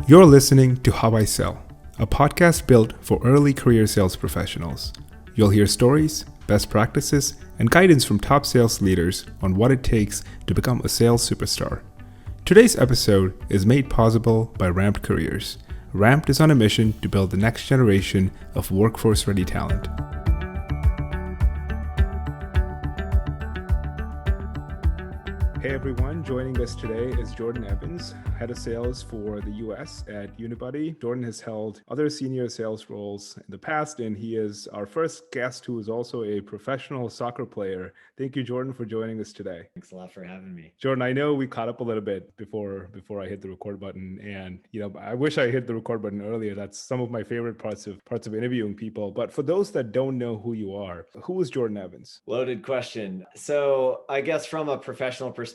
You're listening to How I Sell, a podcast built for early career sales professionals. You'll hear stories, best practices, and guidance from top sales leaders on what it takes to become a sales superstar. Today's episode is made possible by Ramped Careers. Ramped is on a mission to build the next generation of workforce-ready talent. Hey everyone, joining us today is Jordan Evans, Head of Sales for the US at Unibuddy. Jordan has held other senior sales roles in the past, and he is our first guest who is also a professional soccer player. Thank you, Jordan, for joining us today. Thanks a lot for having me. Jordan, I know we caught up a little bit before I hit the record button, and I wish I hit the record button earlier. That's some of my favorite parts of interviewing people. But for those that don't know who you are, who is Jordan Evans? Loaded question. So I guess from a professional perspective,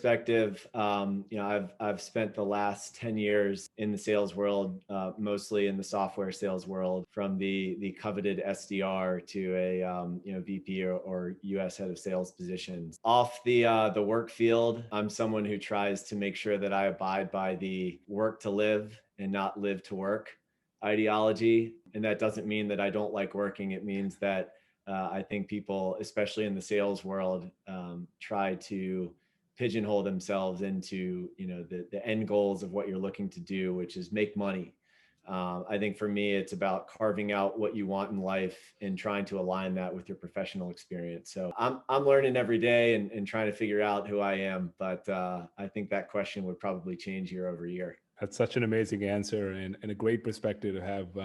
I've spent the last 10 years in the sales world, mostly in the software sales world, from the coveted SDR to a VP or US head of sales positions. Off the work field, I'm someone who tries to make sure that I abide by the work to live and not live to work ideology. And that doesn't mean that I don't like working. It means that I think people, especially in the sales world, try to pigeonhole themselves into the end goals of what you're looking to do, which is make money. I think for me, it's about carving out what you want in life and trying to align that with your professional experience. So I'm learning every day and trying to figure out who I am. But I think that question would probably change year over year. That's such an amazing answer and a great perspective to have,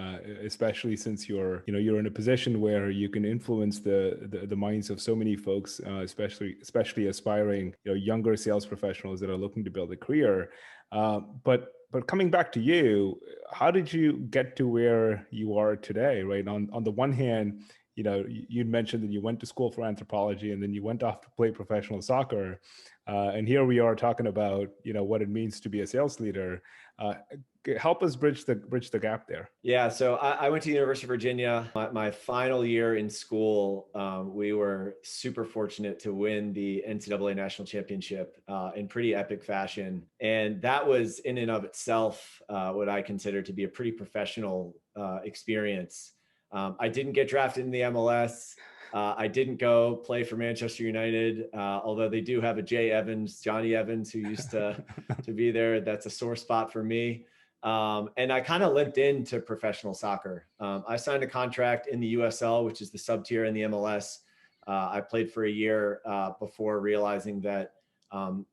especially since you're in a position where you can influence the minds of so many folks, especially aspiring younger sales professionals that are looking to build a career. But coming back to you, how did you get to where you are today? Right, on the one hand, you'd mentioned that you went to school for anthropology and then you went off to play professional soccer. And here we are talking about, what it means to be a sales leader. Help us bridge the gap there. Yeah, so I went to the University of Virginia. My final year in school, we were super fortunate to win the NCAA National Championship in pretty epic fashion. And that was in and of itself what I consider to be a pretty professional experience. I didn't get drafted in the MLS. I didn't go play for Manchester United, although they do have a Johnny Evans, who used to be there. That's a sore spot for me. And I kind of limped into professional soccer. I signed a contract in the USL, which is the sub tier in the MLS. I played for a year before realizing that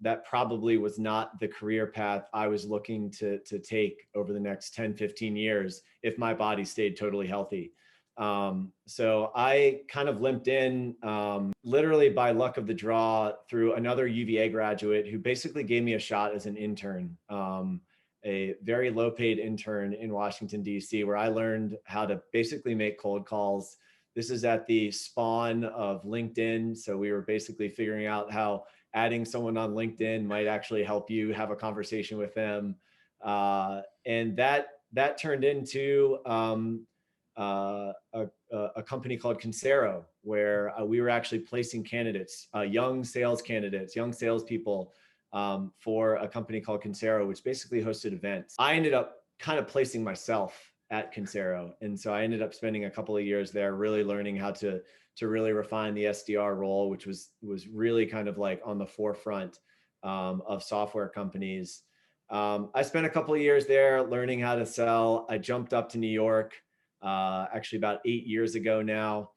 that probably was not the career path I was looking to take over the next 10, 15 years if my body stayed totally healthy. So I kind of limped in literally by luck of the draw through another UVA graduate who basically gave me a shot as an intern, a very low paid intern in Washington, DC, where I learned how to basically make cold calls. This is at the spawn of LinkedIn. So we were basically figuring out how adding someone on LinkedIn might actually help you have a conversation with them. And that turned into a company called Concero, where we were actually placing candidates, young salespeople for a company called Concero, which basically hosted events. I ended up kind of placing myself at Concero. And so I ended up spending a couple of years there, really learning how to really refine the SDR role, which was really kind of like on the forefront of software companies. I spent a couple of years there learning how to sell. I jumped up to New York. Actually about 8 years ago now.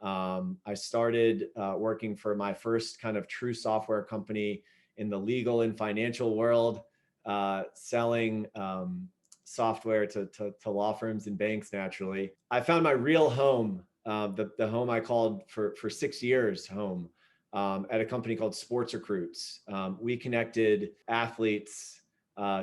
I started working for my first kind of true software company in the legal and financial world, selling software to law firms and banks, naturally. I found my real home, the home I called for 6 years home, at a company called Sports Recruits. We connected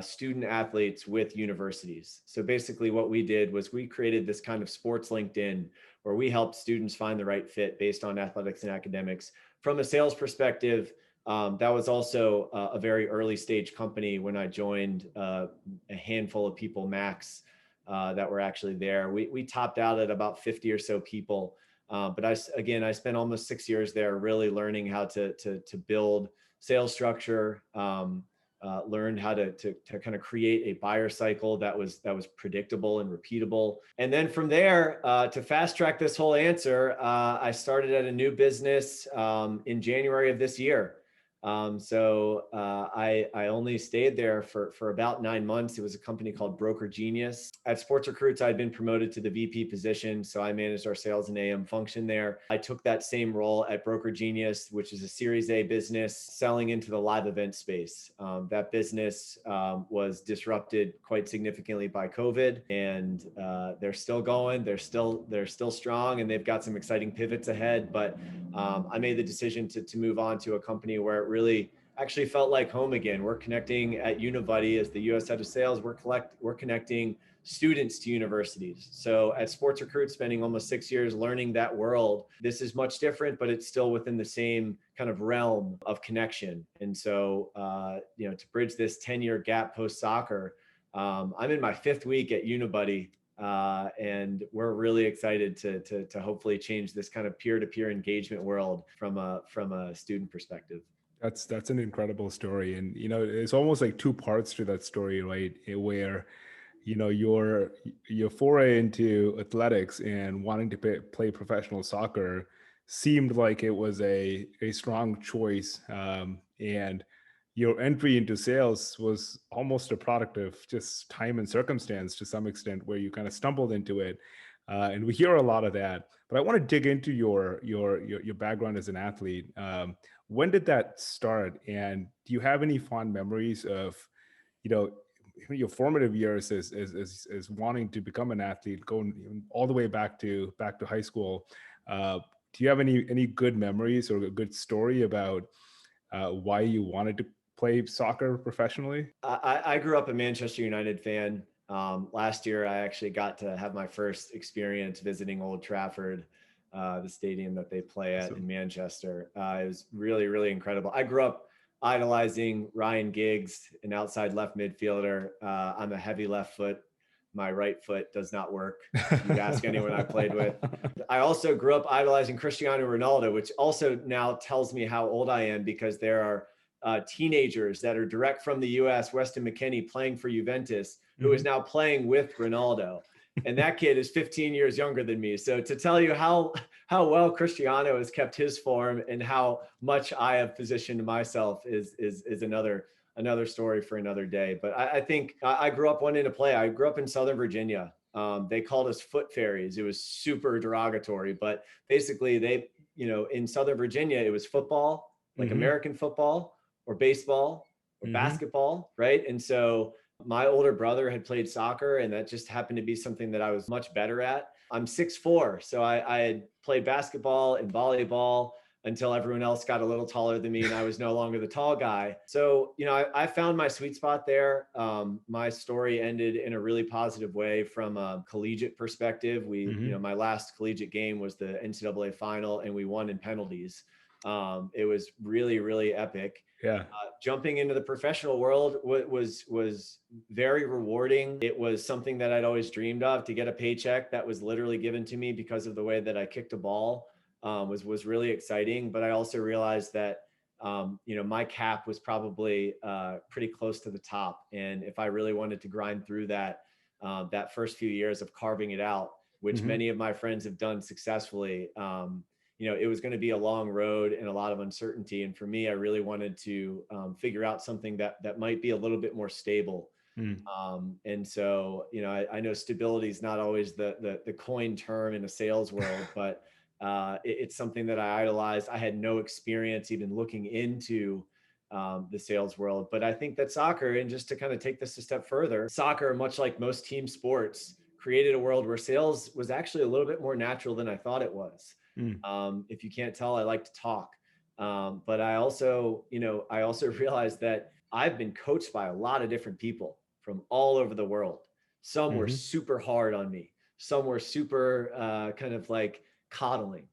student athletes with universities. So basically what we did was we created this kind of sports LinkedIn where we helped students find the right fit based on athletics and academics. From a sales perspective, that was also a very early stage company when I joined, a handful of people max that were actually there. We topped out at about 50 or so people. But I spent almost 6 years there really learning how to build sales structure, learned how to kind of create a buyer cycle that was predictable and repeatable. And then from there, to fast track this whole answer, I started at a new business in January of this year. I only stayed there for about 9 months. It was a company called Broker Genius. At Sports Recruits, I'd been promoted to the VP position, so I managed our sales and AM function there. I took that same role at Broker Genius, which is a Series A business selling into the live event space. That business was disrupted quite significantly by COVID, and they're still going. They're still strong, and they've got some exciting pivots ahead. But I made the decision to move on to a company where it really actually felt like home again. We're connecting at Unibuddy as the US head of sales. We're connecting students to universities. So at Sports Recruit, spending almost 6 years learning that world, this is much different, but it's still within the same kind of realm of connection. And so, to bridge this 10-year gap post soccer, I'm in my 5th week at Unibuddy. And we're really excited to hopefully change this kind of peer-to-peer engagement world from a student perspective. That's an incredible story. And, it's almost like 2 parts to that story, right? Where, your foray into athletics and wanting to play professional soccer seemed like it was a strong choice. And your entry into sales was almost a product of just time and circumstance to some extent, where you kind of stumbled into it. And we hear a lot of that. But I want to dig into your background as an athlete. When did that start? And do you have any fond memories of, your formative years as wanting to become an athlete, going all the way back to high school? Do you have any good memories or a good story about why you wanted to play soccer professionally? I grew up a Manchester United fan. Last year, I actually got to have my first experience visiting Old Trafford, the stadium that they play at in Manchester. It was really, really incredible. I grew up idolizing Ryan Giggs, an outside left midfielder. I'm a heavy left foot. My right foot does not work. You ask anyone I played with. I also grew up idolizing Cristiano Ronaldo, which also now tells me how old I am, because there are teenagers that are direct from the US, Weston McKennie, playing for Juventus, who is now playing with Ronaldo. And that kid is 15 years younger than me. So to tell you how well Cristiano has kept his form and how much I have positioned myself is another story for another day. But I think I grew up wanting to play. I grew up in Southern Virginia. They called us foot fairies. It was super derogatory, but basically in Southern Virginia, it was football, like American football or baseball or basketball, right? And so my older brother had played soccer, and that just happened to be something that I was much better at. I'm 6'4", so I had played basketball and volleyball until everyone else got a little taller than me and I was no longer the tall guy. So, I found my sweet spot there. My story ended in a really positive way from a collegiate perspective. My last collegiate game was the NCAA final, and we won in penalties. It was really, really epic. Yeah. Jumping into the professional world was very rewarding. It was something that I'd always dreamed of, to get a paycheck that was literally given to me because of the way that I kicked a ball. Was really exciting. But I also realized that, my cap was probably pretty close to the top. And if I really wanted to grind through that first few years of carving it out, which many of my friends have done successfully, it was going to be a long road and a lot of uncertainty. And for me, I really wanted to figure out something that might be a little bit more stable. And so, I know stability is not always the coined term in a sales world, but it's something that I idolized. I had no experience even looking into the sales world, but I think that soccer, and just to kind of take this a step further, soccer, much like most team sports, created a world where sales was actually a little bit more natural than I thought it was. If you can't tell, I like to talk. But I also realized that I've been coached by a lot of different people from all over the world. Some were super hard on me. Some were super kind of like coddling,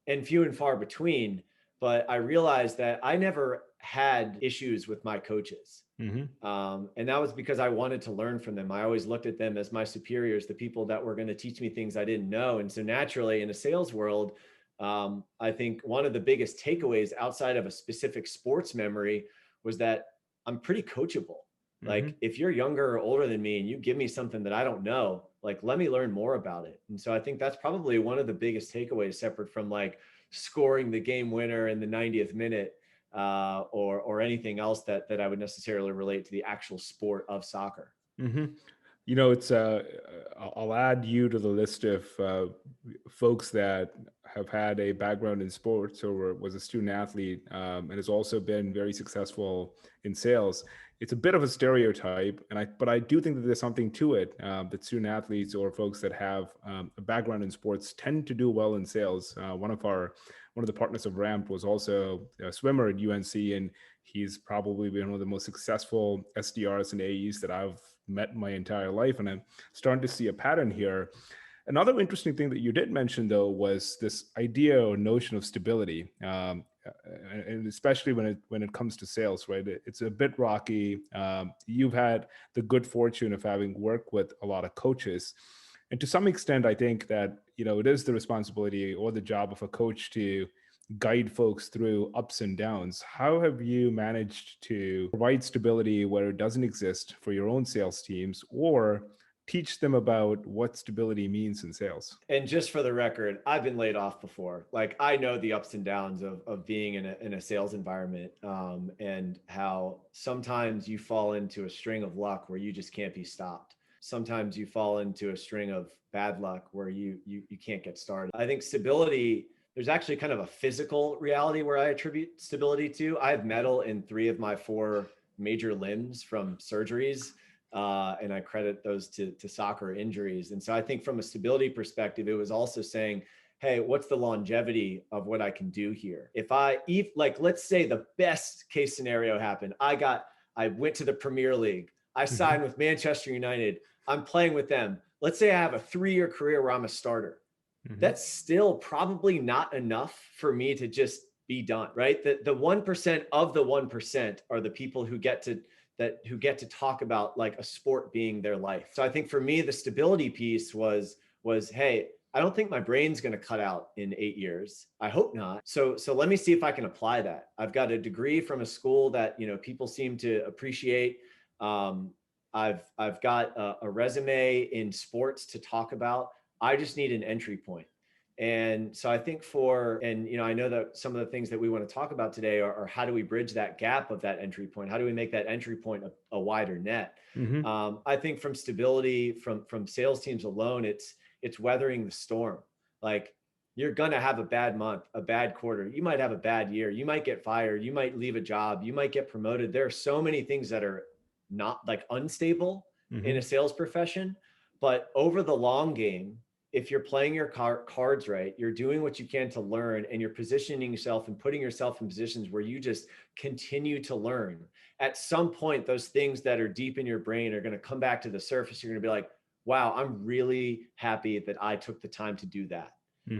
and few and far between. But I realized that I never had issues with my coaches. And that was because I wanted to learn from them. I always looked at them as my superiors, the people that were going to teach me things I didn't know. And so naturally, in a sales world, I think one of the biggest takeaways outside of a specific sports memory was that I'm pretty coachable. Mm-hmm. Like if you're younger or older than me and you give me something that I don't know, like let me learn more about it. And so I think that's probably one of the biggest takeaways, separate from like scoring the game winner in the 90th minute, or anything else that I would necessarily relate to the actual sport of soccer. Mm-hmm. You know, it's I'll add you to the list of folks that have had a background in sports or was a student athlete, and has also been very successful in sales. It's a bit of a stereotype, but I do think that there's something to it, that student athletes or folks that have a background in sports tend to do well in sales. One of the partners of Ramp was also a swimmer at UNC, and he's probably been one of the most successful SDRs and AEs that I've met my entire life. And I'm starting to see a pattern here. Another interesting thing that you did mention, though, was this idea or notion of stability, and especially when it comes to sales, right? It's a bit rocky. You've had the good fortune of having worked with a lot of coaches, and to some extent, I think that it is the responsibility or the job of a coach to guide folks through ups and downs. How have you managed to provide stability where it doesn't exist for your own sales teams, or teach them about what stability means in sales? And just for the record, I've been laid off before. Like I know the ups and downs of being in a sales environment, and how sometimes you fall into a string of luck where you just can't be stopped. Sometimes you fall into a string of bad luck where you can't get started. I think stability, there's actually kind of a physical reality where I attribute stability to. I have metal in 3 of my 4 major limbs from surgeries. And I credit those to soccer injuries. And so I think from a stability perspective, it was also saying, hey, what's the longevity of what I can do here? Like, let's say the best case scenario happened. I went to the Premier League. I signed with Manchester United. I'm playing with them. Let's say I have a 3-year career where I'm a starter. That's still probably not enough for me to just be done, right? The 1% of the 1% are the people who get to talk about like a sport being their life. So I think for me, the stability piece was, hey, I don't think my brain's going to cut out in 8 years. I hope not. So let me see if I can apply that. I've got a degree from a school that, people seem to appreciate. I've got a resume in sports to talk about. I just need an entry point. And so I think I know that some of the things that we want to talk about today are how do we bridge that gap of that entry point? How do we make that entry point a wider net? I think from stability, from sales teams alone, it's weathering the storm. Like you're going to have a bad month, a bad quarter. You might have a bad year. You might get fired. You might leave a job. You might get promoted. There are so many things that are not like unstable in a sales profession, but over the long game, if you're playing your cards right, you're doing what you can to learn, and you're positioning yourself and putting yourself in positions where you just continue to learn. At some point, those things that are deep in your brain are going to come back to the surface. You're going to be like, wow, I'm really happy that I took the time to do that,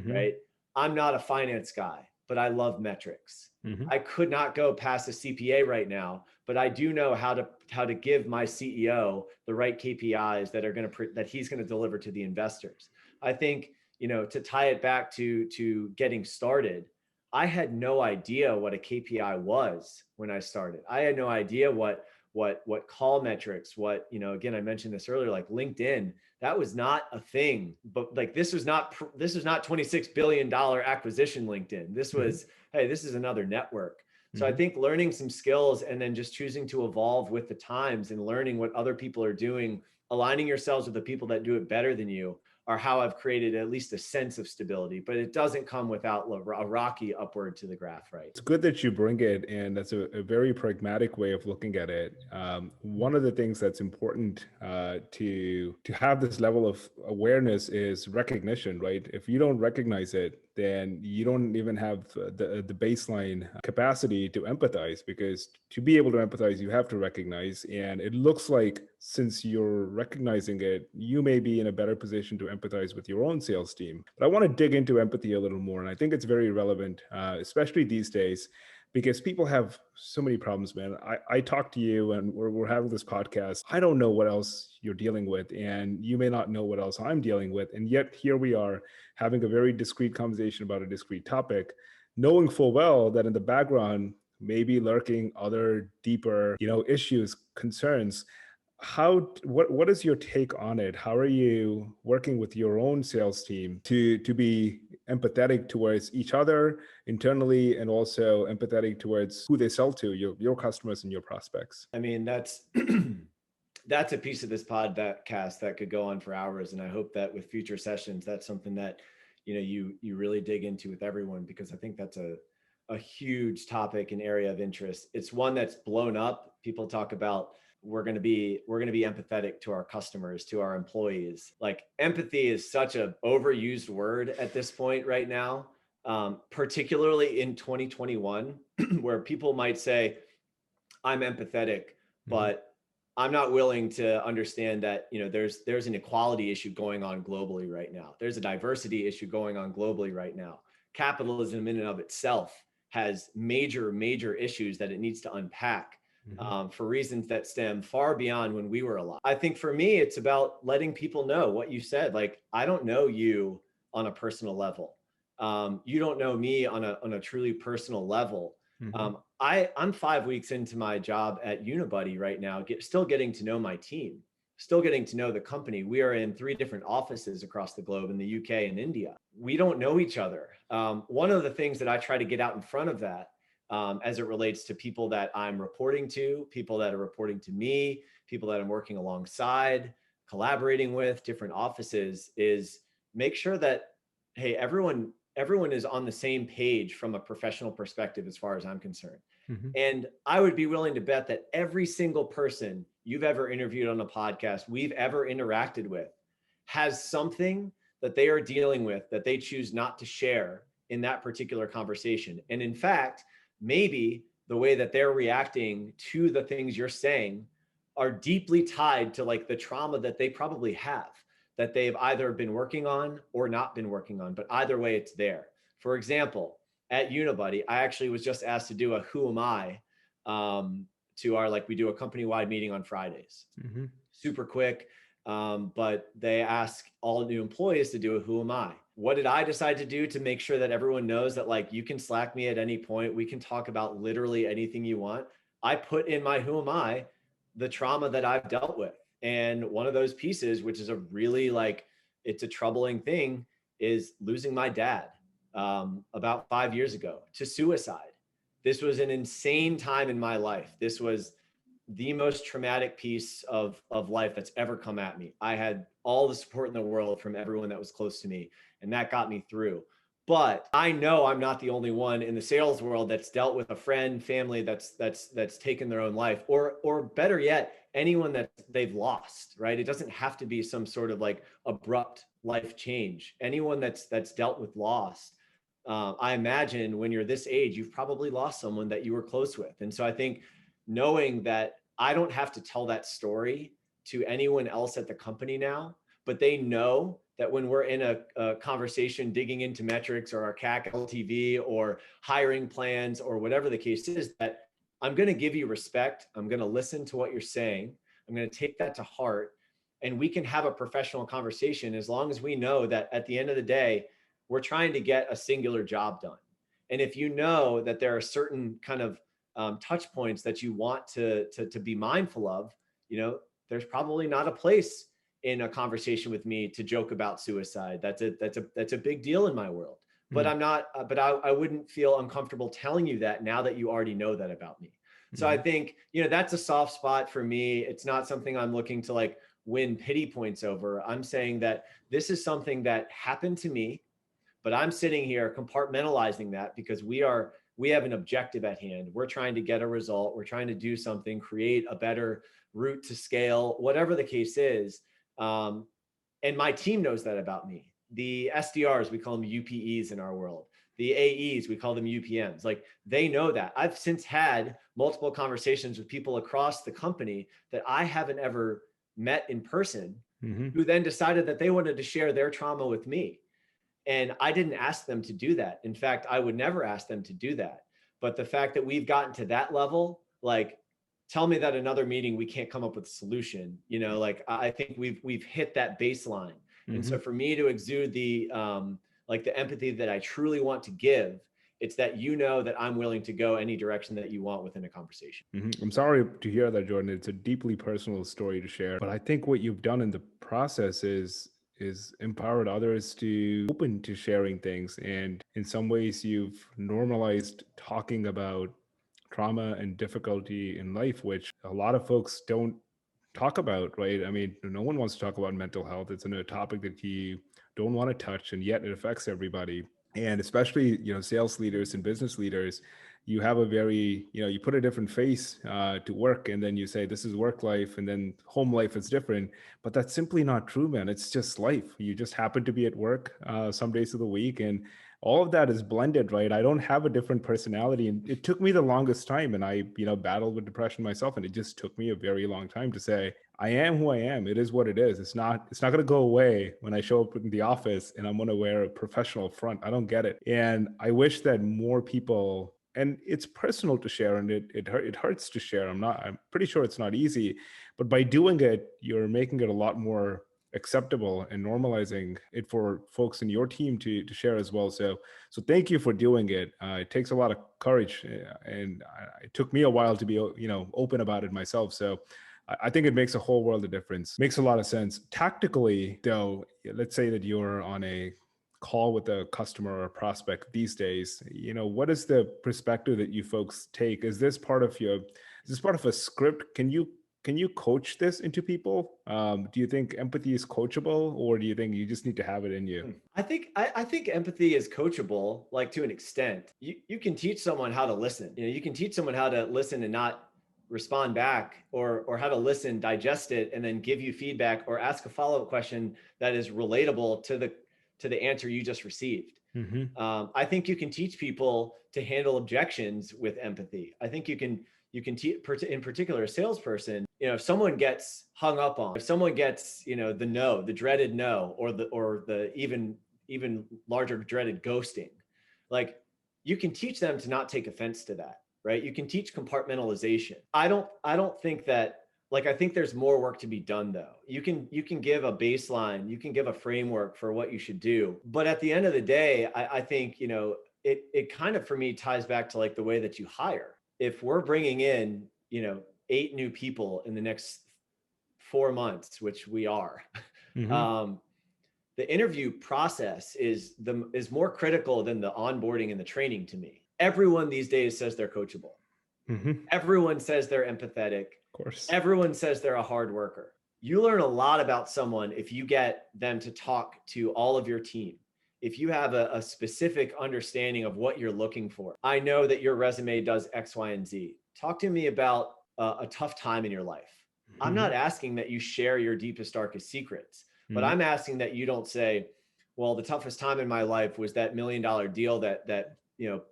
right? I'm not a finance guy, but I love metrics. I could not go past a CPA right now, but I do know how to give my CEO the right KPIs that he's going to deliver to the investors. I think, to tie it back to getting started, I had no idea what a KPI was when I started. I had no idea what call metrics, again, I mentioned this earlier, like LinkedIn, that was not a thing, but like, this was not $26 billion acquisition LinkedIn. This was, hey, this is another network. So I think learning some skills and then just choosing to evolve with the times and learning what other people are doing, aligning yourselves with the people that do it better than you, are how I've created at least a sense of stability, but it doesn't come without a rocky upward to the graph, right? It's good that you bring it, and that's a very pragmatic way of looking at it. One of the things that's important to have this level of awareness is recognition, right? If you don't recognize it, then you don't even have the baseline capacity to empathize, because to be able to empathize, you have to recognize. And it looks like since you're recognizing it, you may be in a better position to empathize with your own sales team. But I want to dig into empathy a little more. And I think it's very relevant, especially these days, because people have so many problems, man. I talk to you and we're having this podcast. I don't know what else you're dealing with, and you may not know what else I'm dealing with. And yet here we are having a very discrete conversation about a discrete topic, knowing full well that in the background, maybe lurking other deeper, issues, concerns. What is your take on it? How are you working with your own sales team to be empathetic towards each other internally, and also empathetic towards who they sell to, your customers and your prospects? I mean, that's that's a piece of this podcast that could go on for hours. And I hope that with future sessions, that's something that, you really dig into with everyone, because I think that's a huge topic and area of interest. It's one that's blown up. People talk about, we're going to be empathetic to our customers, to our employees. Like, empathy is such an overused word at this point right now, particularly in 2021, where people might say, I'm empathetic, but I'm not willing to understand that, there's an equality issue going on globally right now. There's a diversity issue going on globally right now. Capitalism in and of itself has major issues that it needs to unpack, for reasons that stem far beyond when we were alive. I think for me, it's about letting people know what you said. Like, I don't know you on a personal level. You don't know me on a truly personal level. I'm 5 weeks into my job at Unibuddy right now, still getting to know my team, still getting to know the company. We are in 3 different offices across the globe, in the UK and India. We don't know each other. One of the things that I try to get out in front of that, as it relates to people that I'm reporting to, people that are reporting to me, people that I'm working alongside, collaborating with, different offices, is make sure that, hey, everyone is on the same page from a professional perspective, as far as I'm concerned. And I would be willing to bet that every single person you've ever interviewed on a podcast, we've ever interacted with, has something that they are dealing with that they choose not to share in that particular conversation. And in fact, maybe the way that they're reacting to the things you're saying are deeply tied to, like, the trauma that they probably have, that they've either been working on or not been working on, but either way, it's there. For example, at Unibuddy, I actually was just asked to do a Who Am I, to our, we do a company-wide meeting on Fridays. Super quick, but they ask all new employees to do a Who Am I. What did I decide to do to make sure that everyone knows that, you can Slack me at any point, we can talk about literally anything you want? I put in my Who Am I the trauma that I've dealt with. And one of those pieces, which is a really, it's a troubling thing, is losing my dad about 5 years ago to suicide. This was an insane time in my life. This was the most traumatic piece of life that's ever come at me. I had all the support in the world from everyone that was close to me, and that got me through. But I know I'm not the only one in the sales world that's dealt with a friend, family that's taken their own life, or better yet, anyone that they've lost, right? It doesn't have to be some sort of abrupt life change. Anyone that's dealt with loss, I imagine when you're this age, you've probably lost someone that you were close with. And so I think knowing that I don't have to tell that story to anyone else at the company now, but they know that when we're in a conversation digging into metrics or our CAC LTV or hiring plans or whatever the case is, that I'm going to give you respect. I'm going to listen to what you're saying. I'm going to take that to heart, and we can have a professional conversation as long as we know that at the end of the day, we're trying to get a singular job done. And if you know that there are certain kind of touch points that you want to be mindful of, there's probably not a place in a conversation with me to joke about suicide. That's a big deal in my world. But I'm not, but I wouldn't feel uncomfortable telling you that now that you already know that about me. So I think, that's a soft spot for me. It's not something I'm looking to win pity points over. I'm saying that this is something that happened to me, but I'm sitting here compartmentalizing that because we have an objective at hand. We're trying to get a result. We're trying to do something, create a better route to scale, whatever the case is. And my team knows that about me. The SDRs, we call them UPEs in our world. The AEs, we call them UPMs. They know that. I've since had multiple conversations with people across the company that I haven't ever met in person, who then decided that they wanted to share their trauma with me. And I didn't ask them to do that. In fact, I would never ask them to do that. But the fact that we've gotten to that level, tell me that another meeting we can't come up with a solution. I think we've hit that baseline. And so for me to exude the empathy that I truly want to give, It's that you know that I'm willing to go any direction that you want within a conversation. I'm sorry to hear that, Jordan. It's a deeply personal story to share, but I think what you've done in the process is empowered others to open to sharing things, and in some ways you've normalized talking about trauma and difficulty in life, which a lot of folks don't talk about, right? I mean, no one wants to talk about mental health. It's a topic that you don't want to touch, and yet it affects everybody. And especially, sales leaders and business leaders, you have a very, you put a different face to work, and then you say, this is work life, and then home life is different. But that's simply not true, man. It's just life. You just happen to be at work some days of the week, and all of that is blended, right? I don't have a different personality, and it took me the longest time, and I, battled with depression myself, and it just took me a very long time to say, I am who I am. It is what it is. It's not going to go away when I show up in the office and I'm going to wear a professional front. I don't get it. And I wish that more people, and it's personal to share, and it hurts to share. I'm pretty sure it's not easy, but by doing it, you're making it a lot more acceptable and normalizing it for folks in your team to share as well. So thank you for doing it. It takes a lot of courage, and it took me a while to be, open about it myself. So I think it makes a whole world of difference. Makes a lot of sense. Tactically, though, let's say that you're on a call with a customer or a prospect these days. What is the perspective that you folks take? Is this part of a script? Can you coach this into people? Do you think empathy is coachable, or do you think you just need to have it in you? I think empathy is coachable, like to an extent. You can teach someone how to listen. You can teach someone how to listen and not respond back, or how to listen, digest it, and then give you feedback or ask a follow-up question that is relatable to the answer you just received. I think you can teach people to handle objections with empathy. I think you can teach, in particular, a salesperson, if someone gets hung up on, if someone gets, the dreaded no, or the even larger dreaded ghosting, like, you can teach them to not take offense to that. Right? You can teach compartmentalization. I don't think that, like, I think there's more work to be done though. You can give a baseline, you can give a framework for what you should do. But at the end of the day, I think, it kind of, for me, ties back to like the way that you hire. If we're bringing in, 8 new people in the next 4 months, which we are, the interview process is more critical than the onboarding and the training to me. Everyone these days says they're coachable. Everyone says they're empathetic. Of course. Everyone says they're a hard worker. You learn a lot about someone if you get them to talk to all of your team. If you have a specific understanding of what you're looking for. I know that your resume does X, Y, and Z. Talk to me about a tough time in your life. I'm not asking that you share your deepest, darkest secrets, but I'm asking that you don't say, well, the toughest time in my life was that $1 million deal that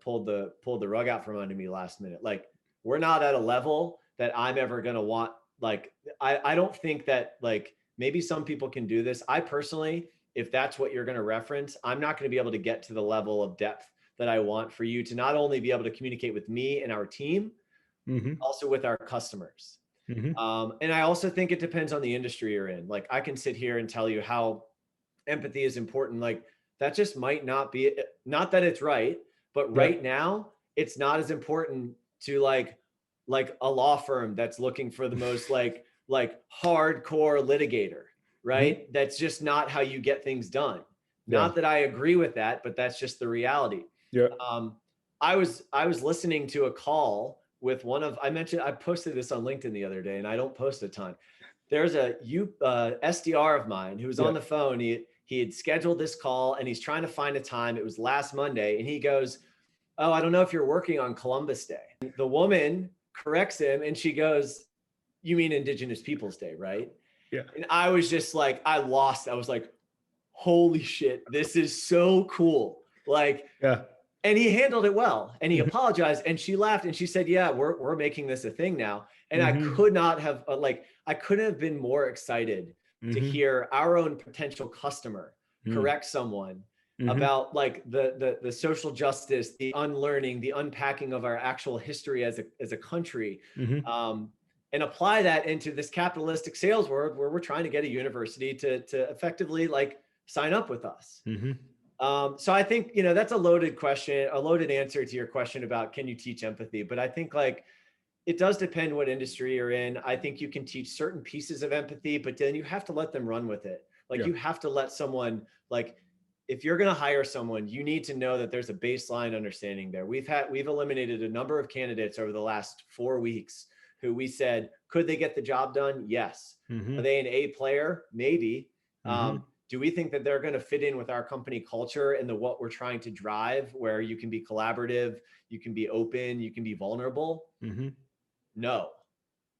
pulled the rug out from under me last minute. Like, we're not at a level that I'm ever going to want. Like, I don't think that, like, maybe some people can do this. I personally, if that's what you're going to reference, I'm not going to be able to get to the level of depth that I want for you to not only be able to communicate with me and our team, also with our customers. And I also think it depends on the industry you're in. Like, I can sit here and tell you how empathy is important. Like, that just might not be, not that it's right, but right now it's not as important to like a law firm that's looking for the most like hardcore litigator, right? That's just not how you get things done. Not that I agree with that, but that's just the reality. I was listening to a call with I posted this on LinkedIn the other day, and I don't post a ton. There's a SDR of mine who was on the phone. He had scheduled this call, and he's trying to find a time. It was last Monday, and he goes, "Oh, I don't know if you're working on Columbus Day." The woman corrects him, and she goes, "You mean Indigenous Peoples Day, right?" Yeah. And I was just like, I was like, holy shit, this is so cool. Like, and he handled it well, and he apologized, and she laughed, and she said, "Yeah, we're making this a thing now." And I could not have I couldn't have been more excited to hear our own potential customer correct someone about like the social justice, the unlearning, the unpacking of our actual history as a country, and apply that into this capitalistic sales world where we're trying to get a university to effectively like sign up with us. So I think, you know, that's a loaded question, a loaded answer to your question about can you teach empathy? But I think like it does depend what industry you're in. I think you can teach certain pieces of empathy, but then you have to let them run with it. Like Yeah. you have to let someone, like if you're going to hire someone, you need to know that there's a baseline understanding there. We've eliminated a number of candidates over the last 4 weeks who we said, could they get the job done? Yes. Are they an A player? Maybe. Do we think that they're going to fit in with our company culture and what we're trying to drive, where you can be collaborative, you can be open, you can be vulnerable? No.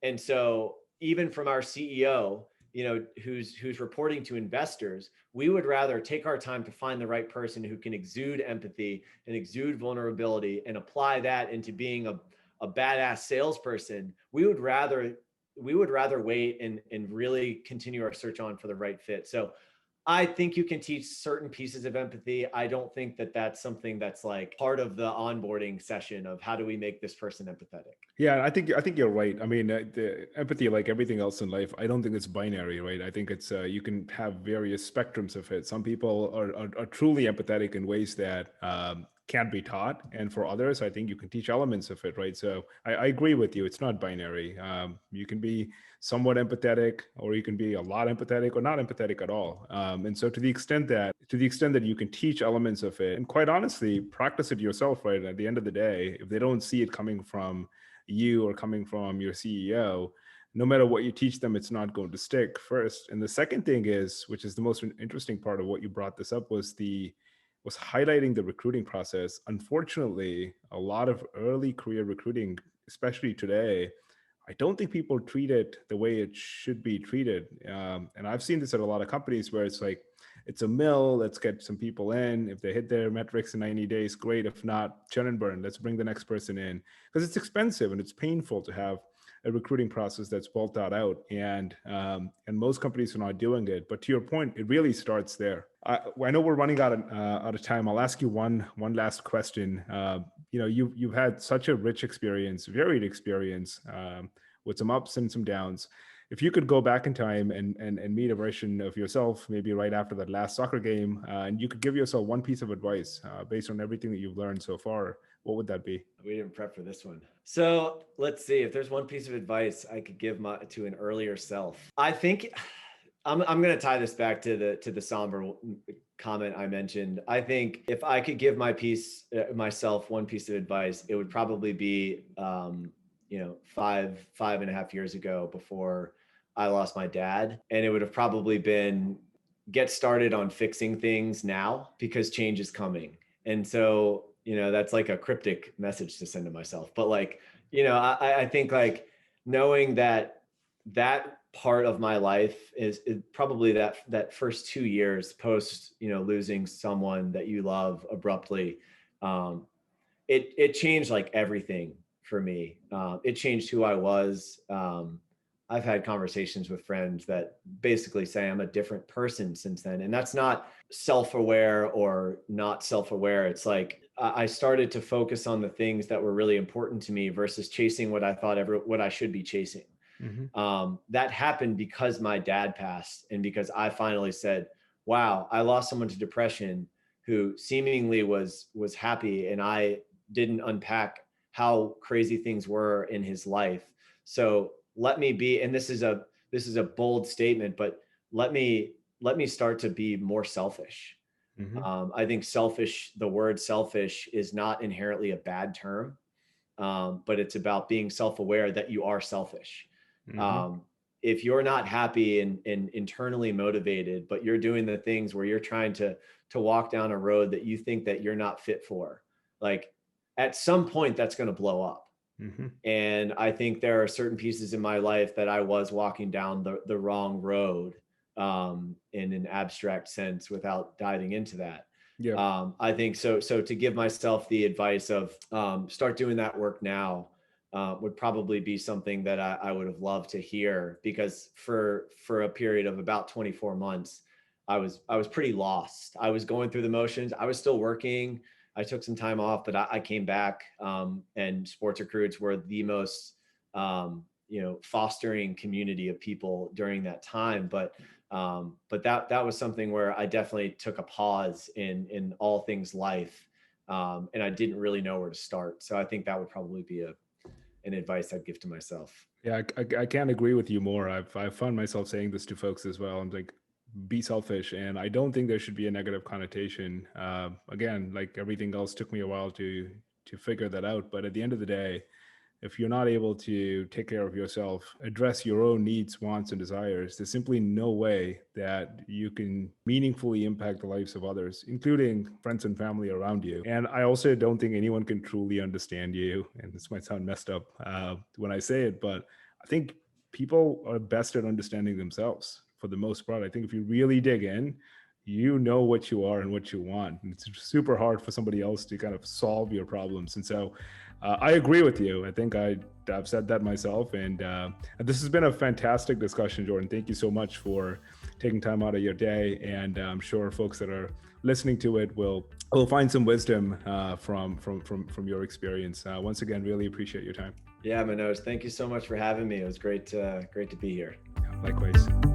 And so even from our CEO, you know, who's reporting to investors, we would rather take our time to find the right person who can exude empathy and exude vulnerability and apply that into being a badass salesperson. We would rather wait and really continue our search on for the right fit. So I think you can teach certain pieces of empathy. I don't think that that's something that's like part of the onboarding session of how do we make this person empathetic. Yeah, I think you're right. I mean, the empathy, like everything else in life, I don't think it's binary, right? I think it's you can have various spectrums of it. Some people are truly empathetic in ways that can't be taught, and for others, I think you can teach elements of it, right? So I agree with you. It's not binary. You can be somewhat empathetic, or you can be a lot empathetic, or not empathetic at all. And so, to the extent that you can teach elements of it, and quite honestly, practice it yourself, right? At the end of the day, if they don't see it coming from you or coming from your CEO, no matter what you teach them, it's not going to stick first. And the second thing is, which is the most interesting part of what you brought this up, was highlighting the recruiting process. Unfortunately, a lot of early career recruiting, especially today, I don't think people treat it the way it should be treated. And I've seen this at a lot of companies where it's like, it's a mill, let's get some people in. If they hit their metrics in 90 days, great. If not, churn and burn, let's bring the next person in. Because it's expensive and it's painful to have a recruiting process that's well thought out. And most companies are not doing it. But to your point, it really starts there. I know we're running out of time. I'll ask you one last question. You've had such a rich experience, varied experience, with some ups and some downs. If you could go back in time and meet a version of yourself, maybe right after that last soccer game, and you could give yourself one piece of advice based on everything that you've learned so far, what would that be? We didn't prep for this one. So let's see if there's one piece of advice I could give to an earlier self. I think I'm going to tie this back to the somber comment I mentioned. I think if I could give myself one piece of advice, it would probably be, 5.5 years ago, before I lost my dad. And it would have probably been, get started on fixing things now because change is coming. And so, that's like a cryptic message to send to myself. But like, I think like knowing that part of my life is probably that first 2 years post, losing someone that you love abruptly. It changed like everything for me. It changed who I was. I've had conversations with friends that basically say I'm a different person since then. And that's not self-aware or not self-aware. It's like I started to focus on the things that were really important to me versus chasing what I thought what I should be chasing. That happened because my dad passed, and because I finally said, wow, I lost someone to depression who seemingly was happy, and I didn't unpack how crazy things were in his life. So let me be, and this is a bold statement, but let me start to be more selfish. I think the word selfish is not inherently a bad term, but it's about being self-aware that you are selfish. If you're not happy and internally motivated, but you're doing the things where you're trying to walk down a road that you think that you're not fit for, like at some point that's going to blow up. And I think there are certain pieces in my life that I was walking down the wrong road, in an abstract sense, without diving into that. Yeah. I think so to give myself the advice of start doing that work now would probably be something that I would have loved to hear, because for a period of about 24 months, I was pretty lost. I was going through the motions. I was still working. I took some time off, but I came back, and sports recruits were the most, fostering community of people during that time. But that was something where I definitely took a pause in all things life. And I didn't really know where to start. So I think that would probably be an advice I'd give to myself. Yeah, I can't agree with you more. I've found myself saying this to folks as well. I'm like, be selfish, and I don't think there should be a negative connotation. Again, like everything else, took me a while to figure that out. But at the end of the day, if you're not able to take care of yourself, address your own needs, wants, and desires, there's simply no way that you can meaningfully impact the lives of others, including friends and family around you. And I also don't think anyone can truly understand you. And this might sound messed up when I say it, but I think people are best at understanding themselves for the most part. I think if you really dig in, you know what you are and what you want. And it's super hard for somebody else to kind of solve your problems. And so I agree with you. I think I've said that myself. And this has been a fantastic discussion, Jordan. Thank you so much for taking time out of your day. And I'm sure folks that are listening to it will find some wisdom from your experience. Once again, really appreciate your time. Yeah, Manoj, thank you so much for having me. It was great to be here. Yeah, likewise.